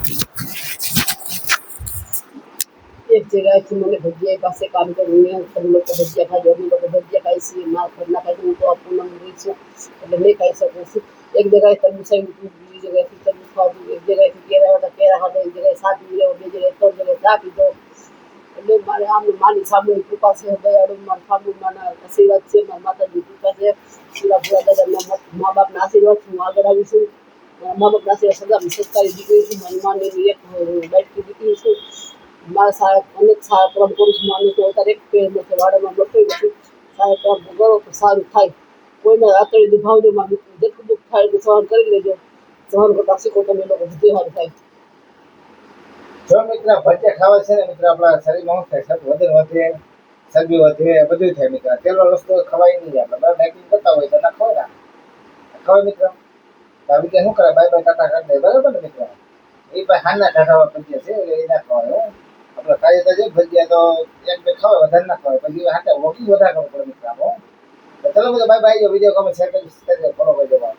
એક જગ્યાએથી મને ભજીયા પાસે કામ કર્યું મેં તમે લોકો ભજીયા ખાજો અમે લોકો ભજીયા ખાઈ છીએ મારા ઘરના ખાઈ હું તો પૂનમ રહી છું એટલે નહીં ખાઈ શકું છું એક જગ્યાએ તરબૂચ આવ્યું બીજી જગ્યાએથી તરબૂચ ખાધું એક જગ્યાએથી કેળા હતા કેળા ખાધા એક જગ્યાએ શાક લેવો બે જગ્યાએ ત્રણ જગ્યાએ ચા પીધો એટલે મારે આમ માની સામૂહિક કૃપા છે દયાળુ મારા સામૂહિકના આશીર્વાદ છે મારા માતાજી કૃપા છે શિવા ભોળા દાદાના મા બાપના આશીર્વાદ હું આગળ આવી છું મા બાપના આશીર્વાદ સદા સરકારી દીકરી છું મારી માની એક બાટકી દીકરી છું મારા સાહેબ અનેક સાહેબ કામ કરું છું માનું છું અત્યારે એક પેડ નથી વાડામાં બફાઈ નથી સાહેબ કામ કરો તો સારું થાય કોઈને આતળી દુભાવજો માં જેટલું દુઃખ થાય એટલું સહન કરી લેજો સહન કરતા શીખો તમે લોકો બધું સારું થાય જો મિત્ર ભજીયા ખાવા છે ને મિત્ર આપણા શરીરમાં શું થાય વજન વધે ચરબી વધે બધું થાય મિત્ર તેલ વસ્તુ ખવાય નહીં આપણે બરાબર ડાયટિંગ કરતા હોય તો ના ખવાય ને ખવાય મિત્ર આવી રીતે શું કરે બાય બાય ટાટા કરી દે બરાબર ને મિત્ર એ ભાઈ હાના ટાટા ભજીયા છે એટલે એ ના ખવાય આપણે ખાઈએ તો છે ભજીયા તો એક બે ખવાય વધારે ના ખવાય પછી હાટે વોકિંગ વધારે કરવું પડે મિત્ર આપણું તો ચલો બધા બાય બાય વિડીયો ગમે શેર કરી ફોલો કરી દેવા